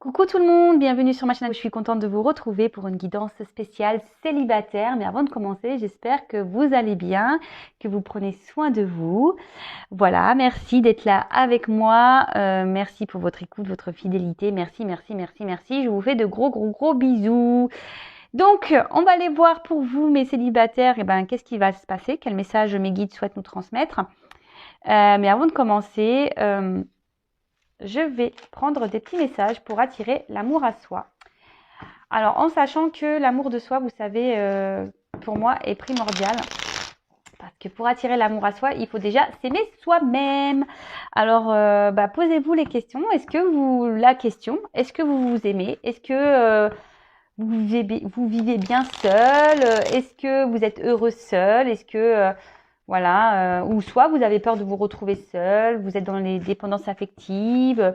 Coucou tout le monde, bienvenue sur ma chaîne. Je suis contente de vous retrouver pour une guidance spéciale célibataire. Mais avant de commencer, j'espère que vous allez bien, que vous prenez soin de vous. Voilà, merci d'être là avec moi. Merci pour votre écoute, votre fidélité. Merci, merci, merci, merci. Je vous fais de gros bisous. Donc, on va aller voir pour vous, mes célibataires, qu'est-ce qui va se passer, quel message mes guides souhaitent nous transmettre. Mais avant de commencer, je vais prendre des petits messages pour attirer l'amour à soi. Alors, en sachant que l'amour de soi, vous savez, pour moi, est primordial. Parce que pour attirer l'amour à soi, il faut déjà s'aimer soi-même. Alors, posez-vous les questions. Est-ce que vous vous aimez? Est-ce que vous vivez bien seul? Est-ce que vous êtes heureux seul? Est-ce que ou soit vous avez peur de vous retrouver seul, vous êtes dans les dépendances affectives.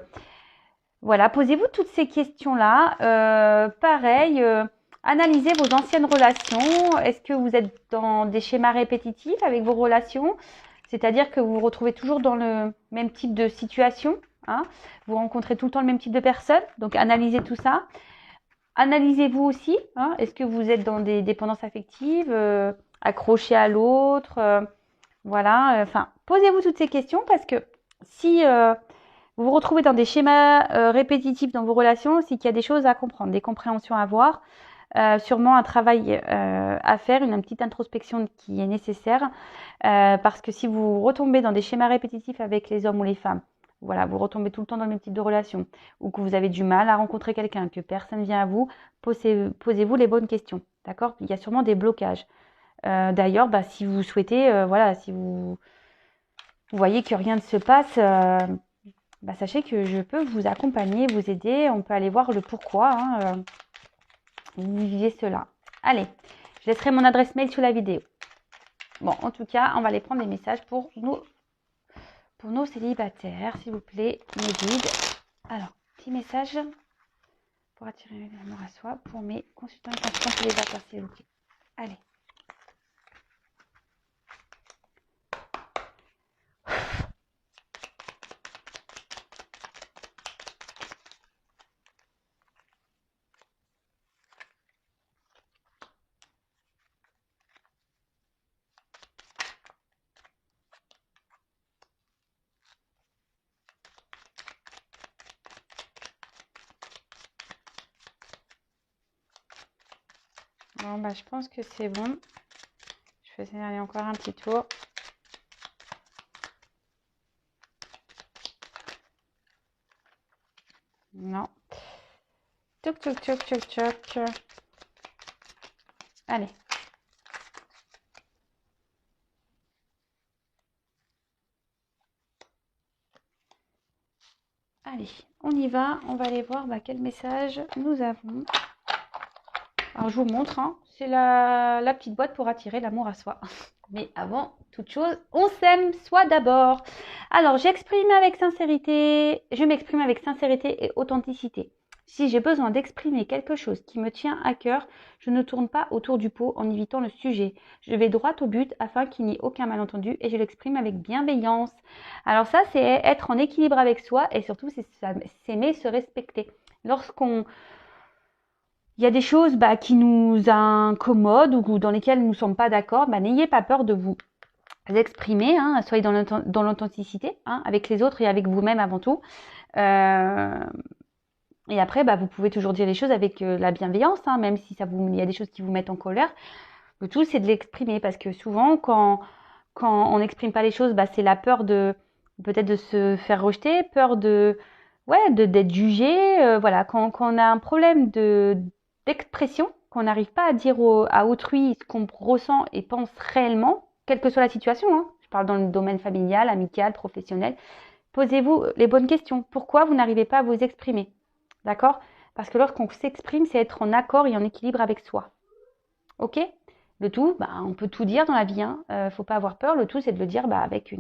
Voilà, posez-vous toutes ces questions-là. Pareil, analysez vos anciennes relations. Est-ce que vous êtes dans des schémas répétitifs avec vos relations? C'est-à-dire que vous vous retrouvez toujours dans le même type de situation, hein? Vous rencontrez tout le temps le même type de personnes. Donc, analysez tout ça. Analysez-vous aussi, hein? Est-ce que vous êtes dans des dépendances affectives, accrochés à l'autre? Posez-vous toutes ces questions parce que si vous vous retrouvez dans des schémas répétitifs dans vos relations, c'est qu'il y a des choses à comprendre, des compréhensions à avoir, sûrement un travail à faire, une petite introspection qui est nécessaire, parce que si vous retombez dans des schémas répétitifs avec les hommes ou les femmes, voilà, vous retombez tout le temps dans le même type de relation, ou que vous avez du mal à rencontrer quelqu'un, que personne vient à vous, posez-vous les bonnes questions, d'accord? Il y a sûrement des blocages. D'ailleurs, si vous souhaitez, si vous voyez que rien ne se passe, sachez que je peux vous accompagner, vous aider. On peut aller voir le pourquoi vous vivez cela. Allez, je laisserai mon adresse mail sous la vidéo. Bon, en tout cas, on va aller prendre des messages pour nos célibataires, s'il vous plaît, mes guides. Alors, petit message pour attirer l'amour à soi pour mes consultants et consultantes célibataires, s'il vous plaît. Allez. Bon, je pense que c'est bon. Je faisais aller encore un petit tour. Non. Toc, toc, toc, toc, toc. Allez. Allez, on y va. On va aller voir quel message nous avons. Alors, je vous montre. Hein, c'est la petite boîte pour attirer l'amour à soi. Mais avant toute chose, on s'aime soi d'abord. Alors, je m'exprime avec sincérité et authenticité. Si j'ai besoin d'exprimer quelque chose qui me tient à cœur, je ne tourne pas autour du pot en évitant le sujet. Je vais droit au but afin qu'il n'y ait aucun malentendu et je l'exprime avec bienveillance. Alors ça, c'est être en équilibre avec soi et surtout, c'est s'aimer, se respecter. Il y a des choses qui nous incommodent ou dans lesquelles nous ne sommes pas d'accord, n'ayez pas peur de vous exprimer, hein, soyez dans l'authenticité, hein, avec les autres et avec vous-même avant tout. Et après, vous pouvez toujours dire les choses avec la bienveillance, hein, même si il y a des choses qui vous mettent en colère. Le tout, c'est de l'exprimer parce que souvent, quand on n'exprime pas les choses, c'est la peur peut-être de se faire rejeter, peur d'être jugé. Quand on a un problème d'expression, qu'on n'arrive pas à dire à autrui ce qu'on ressent et pense réellement, quelle que soit la situation, hein, je parle dans le domaine familial, amical, professionnel, posez-vous les bonnes questions. Pourquoi vous n'arrivez pas à vous exprimer? D'accord? Parce que lorsqu'on s'exprime, c'est être en accord et en équilibre avec soi. Ok? Le tout, on peut tout dire dans la vie, hein. Faut pas avoir peur. Le tout, c'est de le dire avec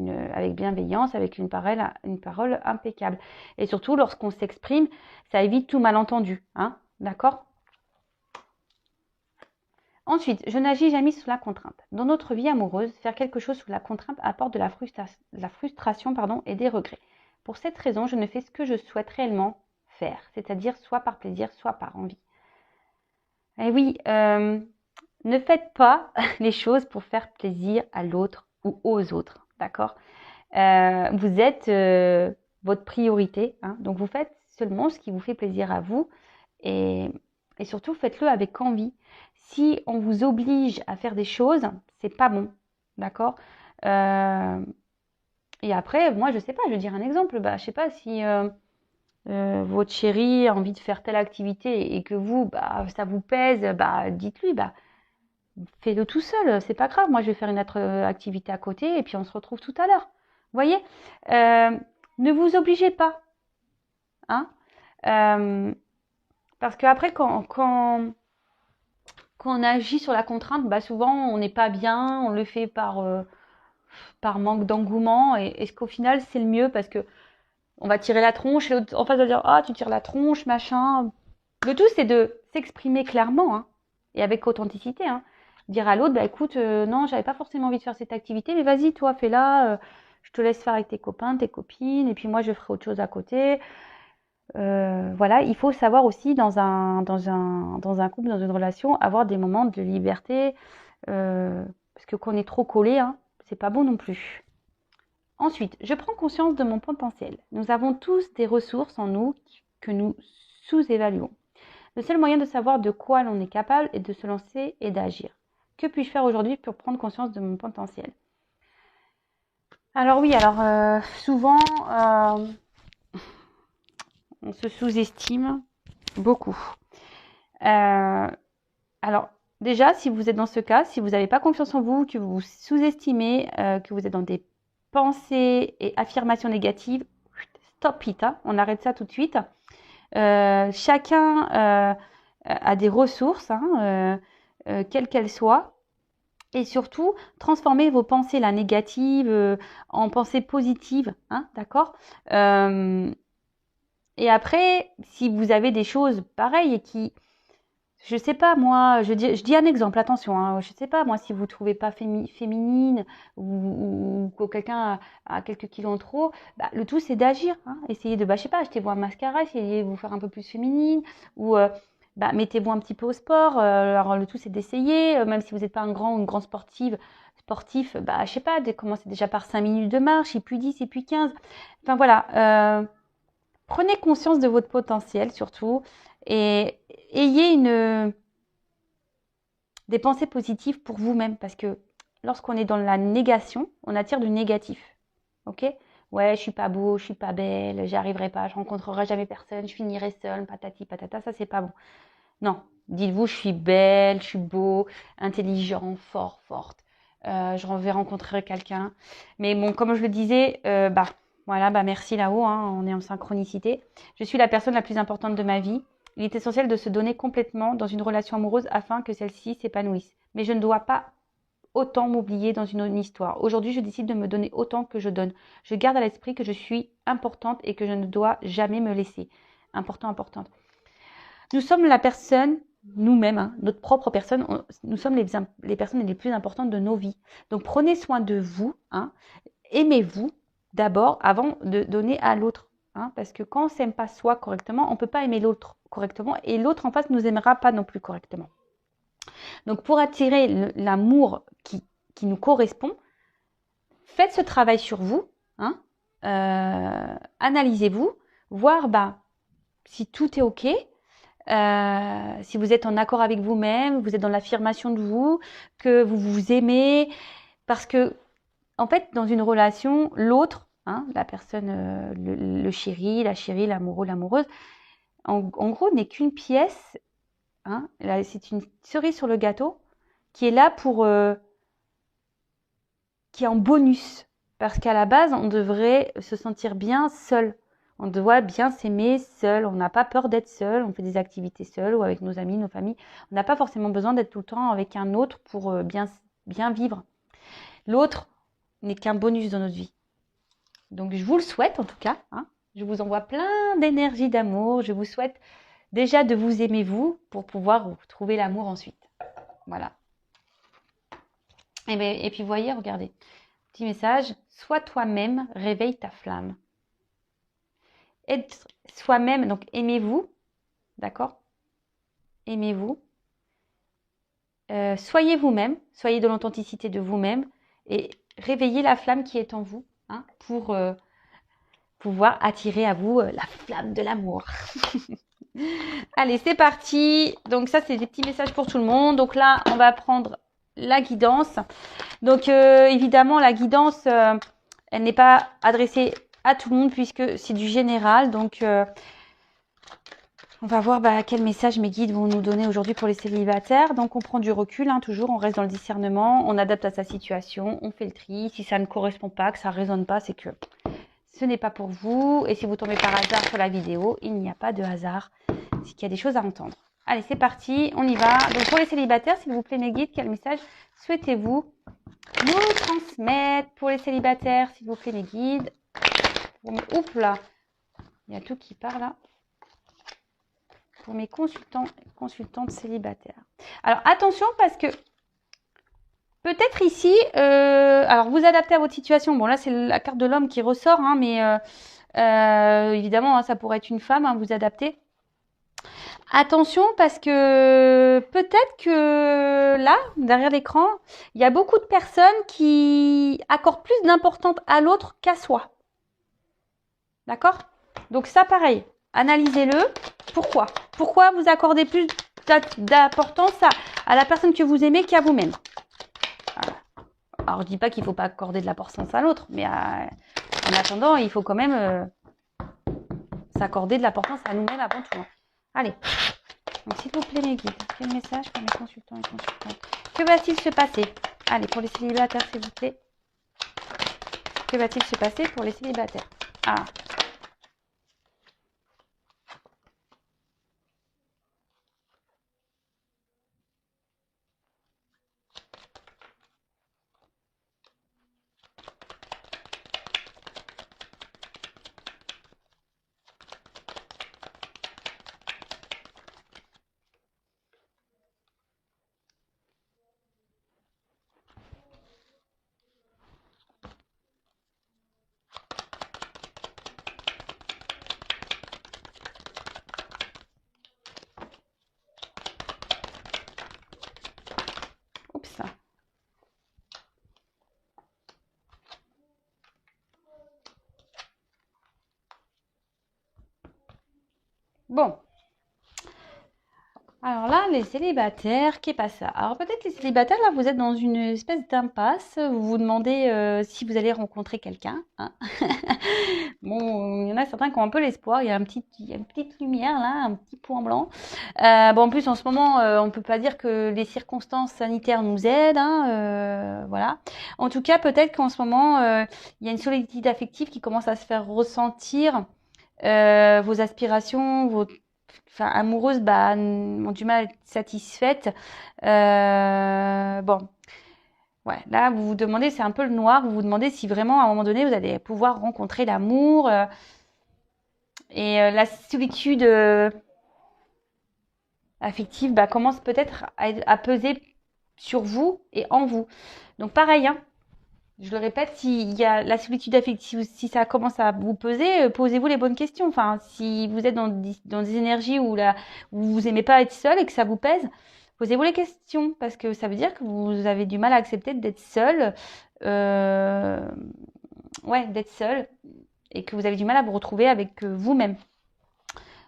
bienveillance, avec une parole impeccable. Et surtout, lorsqu'on s'exprime, ça évite tout malentendu, hein. D'accord? Ensuite, je n'agis jamais sous la contrainte. Dans notre vie amoureuse, faire quelque chose sous la contrainte apporte de la frustration et des regrets. Pour cette raison, je ne fais ce que je souhaite réellement faire, c'est-à-dire soit par plaisir, soit par envie. Et oui, ne faites pas les choses pour faire plaisir à l'autre ou aux autres, d'accord? Vous êtes votre priorité, hein, donc vous faites seulement ce qui vous fait plaisir à vous et surtout faites-le avec envie. Si on vous oblige à faire des choses, c'est pas bon, d'accord? Et après, moi, je sais pas, je vais dire un exemple. Bah, je sais pas si votre chéri a envie de faire telle activité et que vous, bah, ça vous pèse, bah, dites-lui, bah, fais-le tout seul, c'est pas grave. Moi, je vais faire une autre activité à côté et puis on se retrouve tout à l'heure. Vous voyez, ne vous obligez pas, hein, parce qu'après, quand on agit sur la contrainte, bah, souvent, on n'est pas bien, on le fait par manque d'engouement et qu'au final, c'est le mieux parce que on va tirer la tronche et l'autre en face va dire ah tu tires la tronche machin. Le tout c'est de s'exprimer clairement hein, et avec authenticité. Hein. Dire à l'autre bah écoute non j'avais pas forcément envie de faire cette activité mais vas-y toi fais-la. Je te laisse faire avec tes copains, tes copines et puis moi je ferai autre chose à côté. Voilà, il faut savoir aussi dans un couple, dans une relation, avoir des moments de liberté parce que quand on est trop collé, hein, c'est pas bon non plus. Ensuite, je prends conscience de mon potentiel. Nous avons tous des ressources en nous que nous sous-évaluons. Le seul moyen de savoir de quoi l'on est capable est de se lancer et d'agir. Que puis-je faire aujourd'hui pour prendre conscience de mon potentiel? Alors oui, souvent, on se sous-estime beaucoup. Alors déjà, si vous êtes dans ce cas, si vous n'avez pas confiance en vous, que vous vous sous-estimez, que vous êtes dans des pensées et affirmations négatives, stop it, hein, on arrête ça tout de suite. Chacun a des ressources, hein, quelles qu'elles soient. Et surtout, transformez vos pensées là, négatives en pensées positives, hein, d'accord Et après, si vous avez des choses pareilles et qui, je sais pas moi, je dis un exemple, attention, hein, je sais pas moi si vous trouvez pas féminine ou que quelqu'un a quelques kilos en trop, bah, le tout c'est d'agir, hein, essayez de, bah, je sais pas, achetez-vous un mascara, essayez de vous faire un peu plus féminine ou bah, mettez-vous un petit peu au sport. Alors le tout c'est d'essayer, même si vous n'êtes pas un grand ou une grande sportif, bah je sais pas, commencez déjà par 5 minutes de marche, et puis 10, et puis 15. Enfin voilà, prenez conscience de votre potentiel surtout et ayez des pensées positives pour vous-même parce que lorsqu'on est dans la négation, on attire du négatif. Ok? Ouais, je suis pas beau, je suis pas belle, j'y arriverai pas, je rencontrerai jamais personne, je finirai seule, patati patata, ça c'est pas bon. Non, dites-vous, je suis belle, je suis beau, intelligent, forte. Je vais rencontrer quelqu'un. Mais bon, comme je le disais, bah voilà, bah merci là-haut, hein, on est en synchronicité. Je suis la personne la plus importante de ma vie. Il est essentiel de se donner complètement dans une relation amoureuse afin que celle-ci s'épanouisse. Mais je ne dois pas autant m'oublier dans une histoire. Aujourd'hui, je décide de me donner autant que je donne. Je garde à l'esprit que je suis importante et que je ne dois jamais me laisser. Importante. Nous sommes la personne, nous-mêmes, hein, notre propre personne, nous sommes les personnes les plus importantes de nos vies. Donc prenez soin de vous, hein, aimez-vous d'abord avant de donner à l'autre. Hein, parce que quand on ne s'aime pas soi correctement, on ne peut pas aimer l'autre correctement et l'autre en face ne nous aimera pas non plus correctement. Donc pour attirer l'amour qui nous correspond, faites ce travail sur vous, hein, analysez-vous, voir bah, si tout est OK, si vous êtes en accord avec vous-même, vous êtes dans l'affirmation de vous, que vous vous aimez, parce que en fait, dans une relation, l'autre, hein, la personne, le chéri, la chérie, l'amoureux, l'amoureuse, en gros, n'est qu'une pièce, hein, c'est une cerise sur le gâteau qui est là qui est en bonus, parce qu'à la base, on devrait se sentir bien seul. On doit bien s'aimer seul. On n'a pas peur d'être seul. On fait des activités seul ou avec nos amis, nos familles. On n'a pas forcément besoin d'être tout le temps avec un autre pour bien vivre. L'autre n'est qu'un bonus dans notre vie. Donc, je vous le souhaite en tout cas. Hein. Je vous envoie plein d'énergie, d'amour. Je vous souhaite déjà de vous aimer vous pour pouvoir trouver l'amour ensuite. Voilà. Et puis, voyez, regardez. Petit message. Sois toi-même, réveille ta flamme. être soi-même, donc aimez-vous, d'accord? Aimez-vous. Soyez vous-même, soyez de l'authenticité de vous-même et réveillez la flamme qui est en vous hein, pour pouvoir attirer à vous la flamme de l'amour. Allez, c'est parti. Donc ça, c'est des petits messages pour tout le monde. Donc là, on va prendre la guidance. Donc évidemment, la guidance, elle n'est pas adressée à tout le monde puisque c'est du général. Donc on va voir quel message mes guides vont nous donner aujourd'hui pour les célibataires. Donc on prend du recul, hein, toujours, on reste dans le discernement, on adapte à sa situation, on fait le tri. Si ça ne correspond pas, que ça ne résonne pas, c'est que ce n'est pas pour vous. Et si vous tombez par hasard sur la vidéo, il n'y a pas de hasard. C'est qu'il y a des choses à entendre. Allez, c'est parti, on y va. Donc pour les célibataires, s'il vous plaît mes guides, quel message souhaitez-vous nous transmettre pour les célibataires, s'il vous plaît mes guides? Oups là, il y a tout qui part là. Pour mes consultantes célibataires. Alors attention parce que peut-être ici, alors vous adaptez à votre situation. Bon là c'est la carte de l'homme qui ressort, hein, mais évidemment hein, ça pourrait être une femme, hein, vous adaptez. Attention parce que peut-être que là, derrière l'écran, il y a beaucoup de personnes qui accordent plus d'importance à l'autre qu'à soi. D'accord? Donc ça pareil. Analysez-le. Pourquoi? Pourquoi vous accordez plus d'importance à la personne que vous aimez qu'à vous-même? Voilà. Alors, je dis pas qu'il ne faut pas accorder de l'importance à l'autre, mais en attendant, il faut quand même s'accorder de l'importance à nous-mêmes avant tout. Allez. Donc, s'il vous plaît, mes guides, quel message pour mes consultants et consultantes? Que va-t-il se passer? Allez, pour les célibataires, s'il vous plaît. Que va-t-il se passer pour les célibataires? Ah. Oups. Bon. Alors là, les célibataires, qu'est pas ça? Alors peut-être les célibataires, là, vous êtes dans une espèce d'impasse. Vous vous demandez si vous allez rencontrer quelqu'un. Hein. Bon, il y en a certains qui ont un peu l'espoir. Il y a une petite lumière là, un petit point blanc. Bon, en plus, en ce moment, on peut pas dire que les circonstances sanitaires nous aident. Hein, voilà. En tout cas, peut-être qu'en ce moment, il y a une solitude affective qui commence à se faire ressentir. Vos aspirations, amoureuses ont du mal à être satisfaites. Bon, ouais, là vous vous demandez, c'est un peu le noir, vous vous demandez si vraiment à un moment donné vous allez pouvoir rencontrer l'amour et la solitude affective commence peut-être à peser sur vous et en vous. Donc pareil, hein, je le répète, s'il y a la solitude affective, si ça commence à vous peser, posez-vous les bonnes questions. Enfin, si vous êtes dans des énergies où vous aimez pas être seul et que ça vous pèse, posez-vous les questions parce que ça veut dire que vous avez du mal à accepter d'être seul, d'être seul et que vous avez du mal à vous retrouver avec vous-même.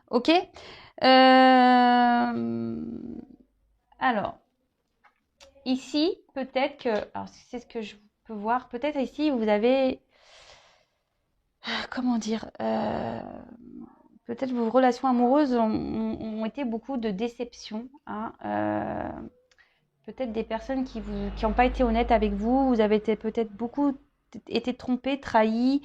Ok. Alors, ici, peut-être que, alors c'est ce que je peux voir, peut-être ici vous avez, comment dire, peut-être vos relations amoureuses ont été beaucoup de déceptions. Hein, peut-être des personnes qui n'ont pas été honnêtes avec vous, vous avez été peut-être beaucoup été trompés, trahis.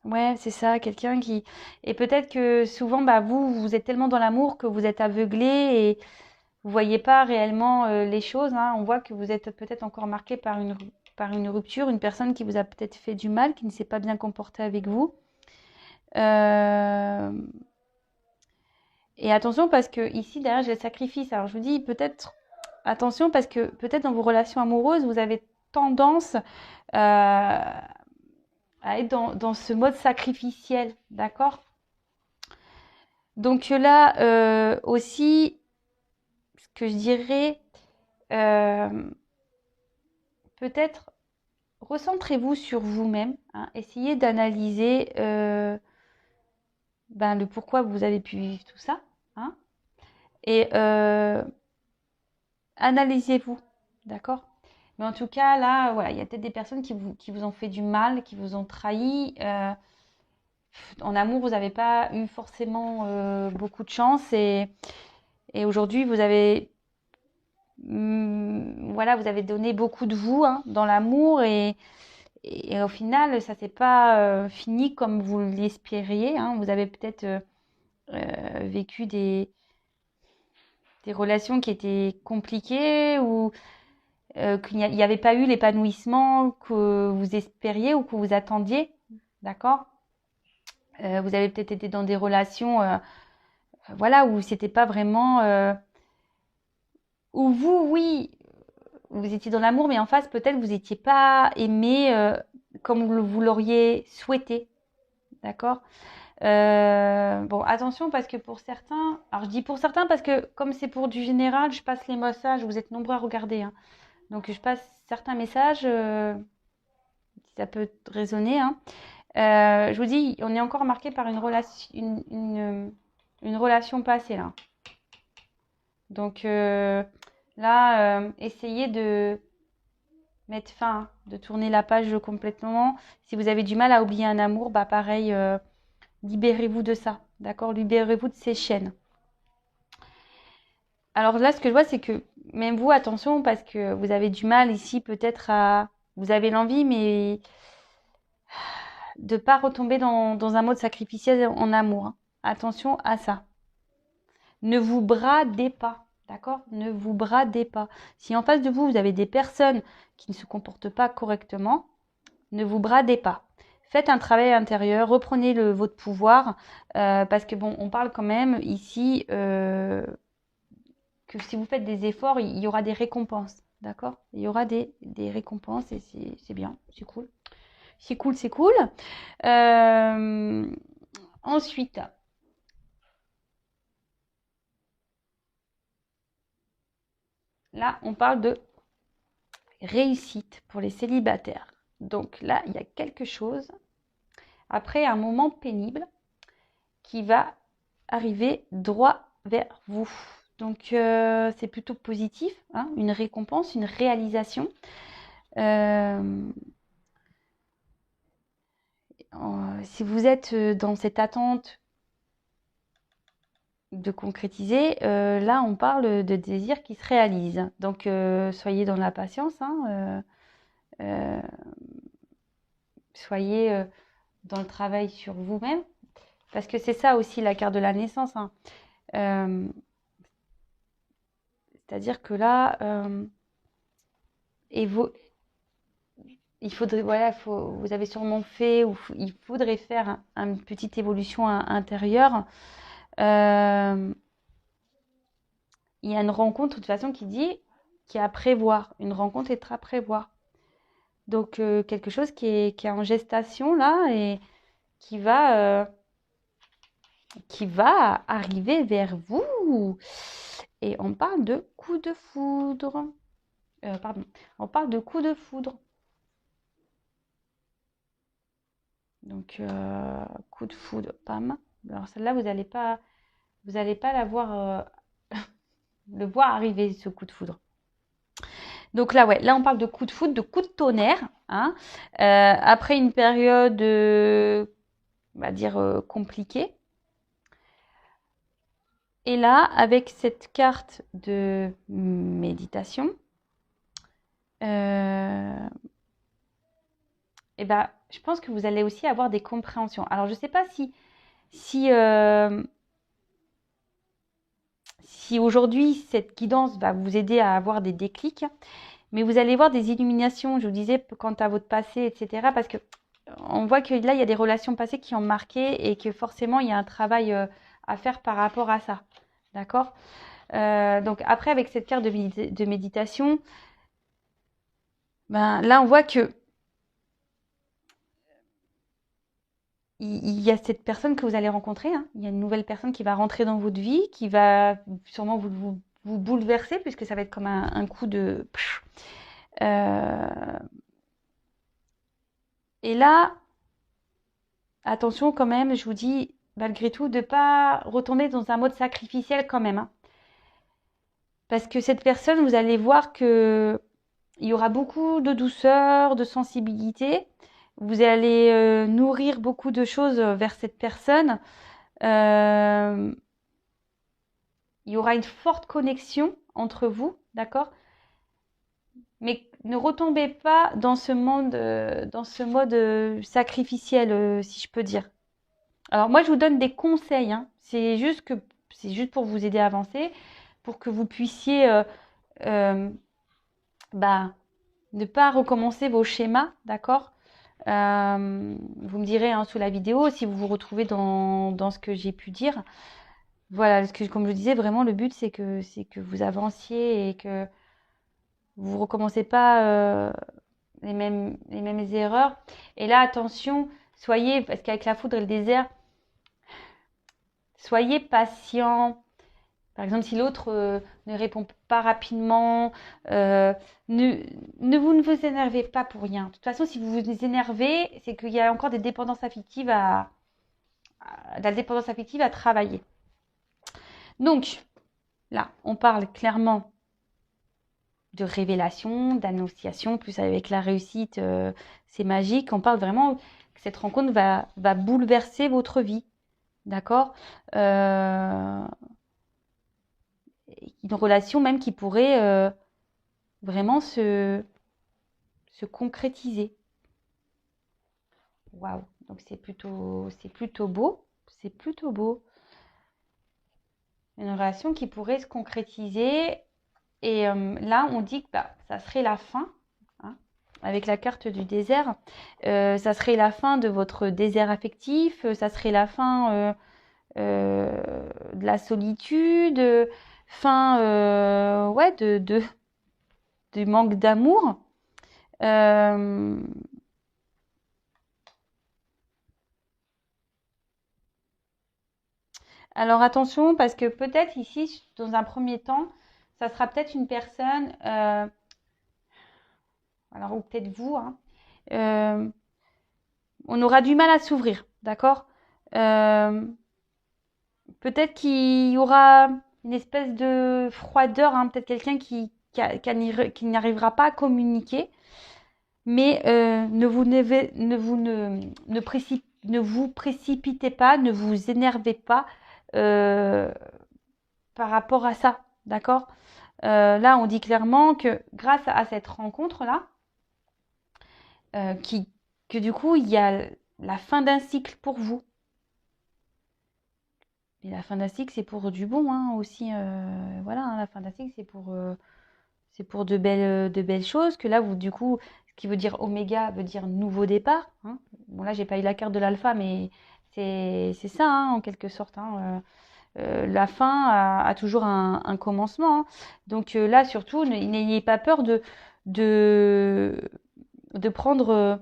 Ouais, c'est ça, quelqu'un qui... Et peut-être que souvent, vous êtes tellement dans l'amour que vous êtes aveuglé et vous voyez pas réellement les choses. Hein. On voit que vous êtes peut-être encore marqué par une rupture, une personne qui vous a peut-être fait du mal, qui ne s'est pas bien comportée avec vous. Et attention parce que ici, derrière, j'ai le sacrifice. Alors je vous dis peut-être, attention parce que peut-être dans vos relations amoureuses, vous avez tendance à être dans ce mode sacrificiel, d'accord? Donc là aussi, ce que je dirais, peut-être recentrez-vous sur vous-même, hein, essayez d'analyser le pourquoi vous avez pu vivre tout ça, hein, et analysez-vous, d'accord? Mais en tout cas, là, voilà, il y a peut-être des personnes qui vous ont fait du mal, qui vous ont trahi. En amour, vous n'avez pas eu forcément beaucoup de chance et aujourd'hui, vous avez voilà, vous avez donné beaucoup de vous, hein, dans l'amour et au final, ça s'est pas fini comme vous l'espériez, hein. Vous avez peut-être vécu des relations qui étaient compliquées ou qu'il n'y avait pas eu l'épanouissement que vous espériez ou que vous attendiez, d'accord? Vous avez peut-être été dans des relations voilà, où c'était pas vraiment où vous, oui, vous étiez dans l'amour, mais en face, peut-être vous n'étiez pas aimé comme vous l'auriez souhaité, d'accord? Bon, attention parce que pour certains, alors je dis pour certains parce que comme c'est pour du général, je passe les messages, vous êtes nombreux à regarder, hein. Donc je passe certains messages, si ça peut résonner, hein. Je vous dis, on est encore marqué par une relation, une relation passée là. Donc là, essayez de mettre fin, de tourner la page complètement. Si vous avez du mal à oublier un amour, bah pareil, libérez-vous de ça, d'accord? Libérez-vous de ces chaînes. Alors là, ce que je vois, c'est que même vous, attention, parce que vous avez du mal ici peut-être à... Vous avez l'envie, mais de pas retomber dans un mode sacrificiel en amour, hein. Attention à ça. Ne vous bradez pas, d'accord? Ne vous bradez pas. Si en face de vous, vous avez des personnes qui ne se comportent pas correctement, ne vous bradez pas. Faites un travail intérieur, reprenez votre pouvoir, parce que bon, on parle quand même ici que si vous faites des efforts, il y aura des récompenses, d'accord? Il y aura des récompenses et c'est bien, c'est cool. C'est cool, c'est cool. Ensuite, là, on parle de réussite pour les célibataires. Donc là, il y a quelque chose, après un moment pénible, qui va arriver droit vers vous. Donc c'est plutôt positif, hein, une récompense, une réalisation. Si vous êtes dans cette attente de concrétiser, là on parle de désir qui se réalise. Donc soyez dans la patience, hein, soyez dans le travail sur vous-même, parce que c'est ça aussi la carte de la naissance, hein. C'est-à-dire que là, il faudrait, voilà, vous avez sûrement fait, ou il faudrait faire une petite évolution intérieure. Il y a une rencontre de toute façon qui est à prévoir. Une rencontre est à prévoir. Donc quelque chose qui est en gestation là et qui va arriver vers vous. Et on parle de coup de foudre. Pardon, on parle de coup de foudre. Donc coup de foudre, pam. Alors celle-là, vous n'allez pas la voir, le voir arriver ce coup de foudre. Donc là, ouais, là on parle de coup de foudre, de coup de tonnerre, hein, après une période, on va dire compliquée. Et là, avec cette carte de méditation, et ben, je pense que vous allez aussi avoir des compréhensions. Alors, je ne sais pas si aujourd'hui cette guidance va vous aider à avoir des déclics, mais vous allez voir des illuminations, je vous disais, quant à votre passé, etc. Parce que on voit que là, il y a des relations passées qui ont marqué et que forcément, il y a un travail à faire par rapport à ça. D'accord? Donc après, avec cette carte de méditation, Ben, là, on voit que il y a cette personne que vous allez rencontrer, hein. Il y a une nouvelle personne qui va rentrer dans votre vie, qui va sûrement vous bouleverser, puisque ça va être comme un coup de... et là, attention quand même, je vous dis, malgré tout, de ne pas retomber dans un mode sacrificiel quand même, hein. Parce que cette personne, vous allez voir que il y aura beaucoup de douceur, de sensibilité. Vous allez nourrir beaucoup de choses vers cette personne. Euh, il y aura une forte connexion entre vous, d'accord? Mais ne retombez pas dans ce mode sacrificiel, si je peux dire. Alors moi, je vous donne des conseils, hein. C'est juste pour vous aider à avancer, pour que vous puissiez euh, bah, ne pas recommencer vos schémas, d'accord? Vous me direz hein, sous la vidéo si vous vous retrouvez dans ce que j'ai pu dire. Voilà, comme je disais, vraiment le but c'est que vous avanciez et que vous recommencez pas les mêmes erreurs. Et là, attention, soyez, parce qu'avec la foudre et le désert, soyez patient. Par exemple, si l'autre ne répond pas rapidement, euh, ne, ne vous énervez pas pour rien. De toute façon, si vous vous énervez, c'est qu'il y a encore des dépendances affectives de la dépendance affective à travailler. Donc, là, on parle clairement de révélation, d'annonciation, plus avec la réussite, c'est magique. On parle vraiment que cette rencontre va bouleverser votre vie, d'accord? Une relation même qui pourrait vraiment se concrétiser. Waouh! Donc c'est plutôt beau, c'est plutôt beau. Une relation qui pourrait se concrétiser. Et là, on dit que bah, ça serait la fin, hein, avec la carte du désert. Ça serait la fin de votre désert affectif, ça serait la fin de la solitude, fin ouais, du manque d'amour. Euh, alors attention, parce que peut-être ici, dans un premier temps, ça sera peut-être une personne, alors ou peut-être vous, hein, euh, on aura du mal à s'ouvrir, d'accord? Euh, Peut-être qu'il y aura une espèce de froideur, hein, peut-être quelqu'un qui n'arrivera pas à communiquer, mais ne vous précipitez pas, ne vous énervez pas euh, par rapport à ça, d'accord? Là, on dit clairement que grâce à cette rencontre-là, euh, qui, que du coup, il y a la fin d'un cycle pour vous. Et la fin d'un cycle, c'est pour du bon hein, aussi. Voilà, hein, la fin d'un cycle, c'est pour de belles choses. Que là, vous, du coup, ce qui veut dire oméga veut dire nouveau départ, hein. Bon, là, j'ai pas eu la carte de l'alpha, mais c'est ça, hein, en quelque sorte, hein. La fin a toujours un commencement, hein. Donc là, surtout, n'ayez pas peur de, de prendre,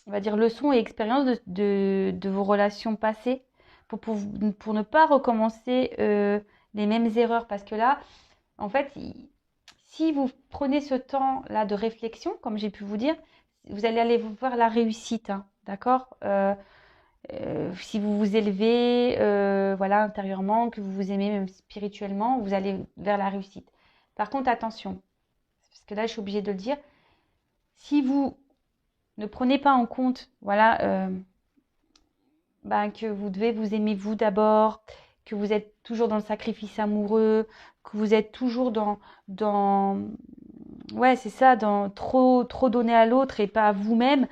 on va dire, leçons et expériences de vos relations passées pour ne pas recommencer les mêmes erreurs. Parce que là, en fait, si vous prenez ce temps-là de réflexion, comme j'ai pu vous dire, vous allez aller voir la réussite, hein, d'accord? Si vous vous élevez, voilà, intérieurement, que vous vous aimez même spirituellement, vous allez vers la réussite. Par contre, attention, parce que là, je suis obligée de le dire, si vous ne prenez pas en compte, voilà, ben, que vous devez vous aimer vous d'abord, que vous êtes toujours dans le sacrifice amoureux, que vous êtes toujours dans, ouais, c'est ça, dans trop donner à l'autre et pas à vous-même,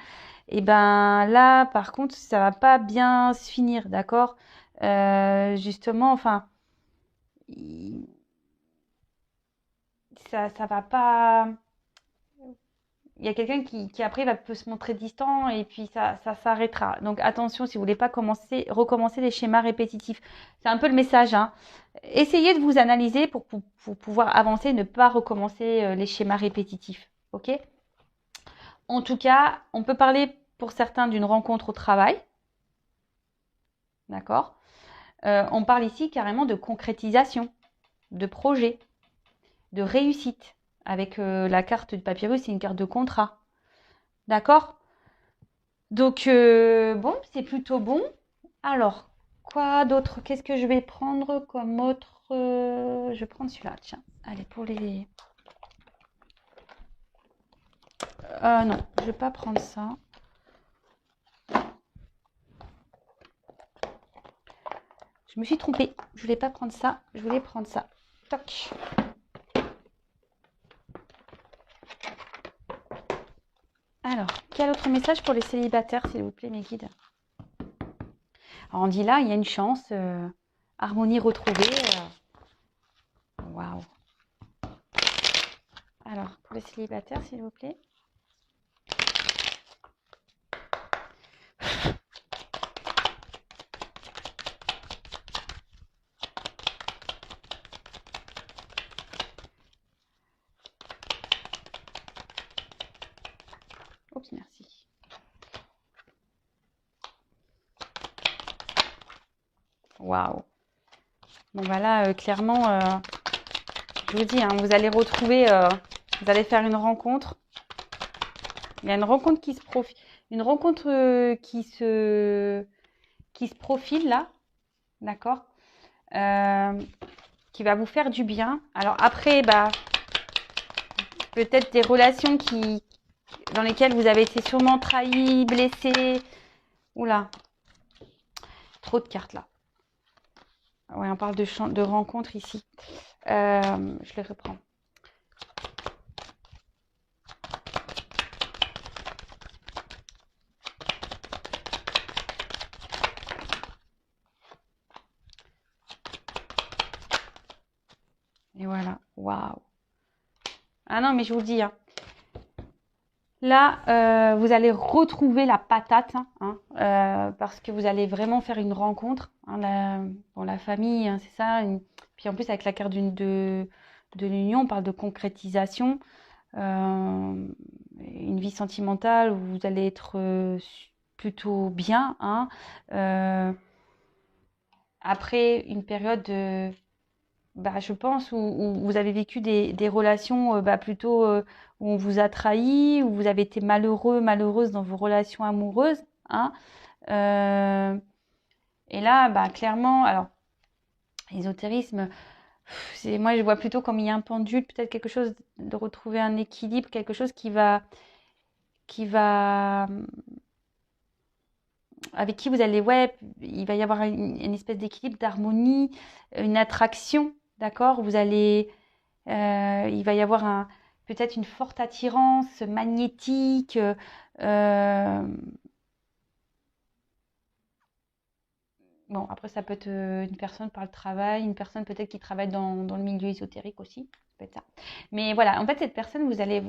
et ben là, par contre, ça va pas bien se finir, d'accord? Justement, enfin, ça va pas, il y a quelqu'un qui après peut se montrer distant et puis ça s'arrêtera. Donc attention si vous voulez pas recommencer les schémas répétitifs. C'est un peu le message, hein. Essayez de vous analyser pour pouvoir avancer, ne pas recommencer les schémas répétitifs. Ok? En tout cas, on peut parler pour certains d'une rencontre au travail. D'accord? On parle ici carrément de concrétisation, de projet, de réussite. Avec la carte du papyrus, c'est une carte de contrat. D'accord? Donc, bon, c'est plutôt bon. Alors, quoi d'autre? Qu'est-ce que je vais prendre comme autre? Je vais prendre celui-là, tiens. Allez, pour les... non, je vais pas prendre ça. Je me suis trompée. Je voulais pas prendre ça. Je voulais prendre ça. Toc. Alors, quel autre message pour les célibataires, s'il vous plaît, mes guides? Alors, on dit là, il y a une chance. Harmonie retrouvée. Waouh. Alors, pour les célibataires, s'il vous plaît. Oups, merci. Waouh. Bon, bah là, clairement, je vous dis, hein, vous allez retrouver, vous allez faire une rencontre. Il y a une rencontre qui se profile, une rencontre qui se profile là, d'accord, qui va vous faire du bien. Alors après, bah, peut-être des relations dans lesquelles vous avez été sûrement trahi, blessé. Oula, trop de cartes là. Ouais, on parle de rencontre ici. Je les reprends. Et voilà, waouh. Ah non, mais je vous dis, hein. Là, vous allez retrouver la patate, hein, parce que vous allez vraiment faire une rencontre. Hein, la famille, hein, c'est ça. Puis en plus, avec la carte de l'union, on parle de concrétisation. Une vie sentimentale où vous allez être plutôt bien. Hein. Après une période bah, je pense, où vous avez vécu des relations plutôt où on vous a trahi, où vous avez été malheureux, malheureuse dans vos relations amoureuses. Hein. Et là, bah, clairement, alors, l'ésotérisme, moi je vois plutôt comme il y a un pendule, peut-être quelque chose de retrouver un équilibre, quelque chose avec qui vous allez, ouais, il va y avoir une espèce d'équilibre, d'harmonie, une attraction, d'accord? Vous allez, il va y avoir peut-être une forte attirance magnétique. Bon, après, ça peut être une personne par le travail, une personne peut-être qui travaille dans le milieu ésotérique aussi. Ça peut être ça. Mais voilà, en fait, cette personne, vous allez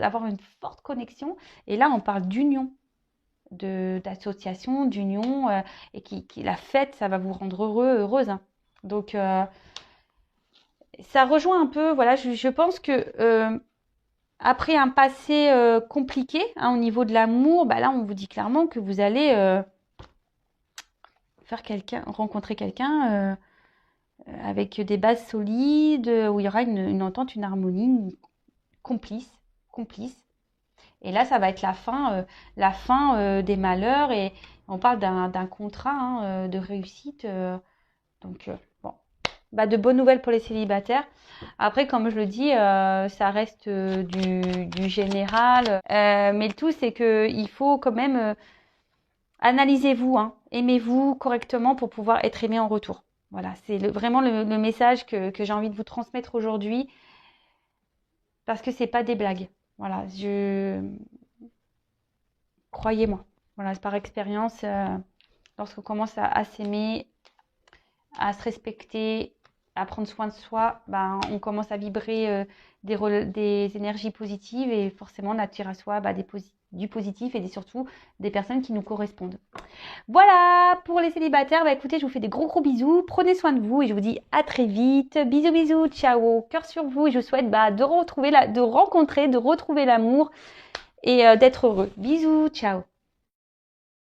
avoir une forte connexion. Et là, on parle d'union, d'association, d'union, et la fête, ça va vous rendre heureuse. Hein. Donc, ça rejoint un peu, voilà, je pense que après un passé compliqué hein, au niveau de l'amour, bah là, on vous dit clairement que vous allez rencontrer quelqu'un avec des bases solides, où il y aura une entente, une harmonie complice. Et là, ça va être la fin des malheurs et on parle d'un contrat hein, de réussite. Donc, bon, bah, de bonnes nouvelles pour les célibataires. Après, comme je le dis, ça reste du général. Mais le tout, c'est qu'il faut quand même analysez-vous, hein, aimez-vous correctement pour pouvoir être aimé en retour. Voilà, c'est vraiment le message que j'ai envie de vous transmettre aujourd'hui parce que c'est pas des blagues. Voilà, croyez-moi. Voilà, c'est par expérience, lorsqu'on commence à s'aimer, à se respecter, à prendre soin de soi, ben, on commence à vibrer des énergies positives et forcément on attire à soi du positif et surtout des personnes qui nous correspondent. Voilà pour les célibataires. Bah écoutez, je vous fais des gros bisous. Prenez soin de vous et je vous dis à très vite. Bisous bisous, ciao, cœur sur vous et je vous souhaite de retrouver de retrouver l'amour et d'être heureux. Bisous, ciao.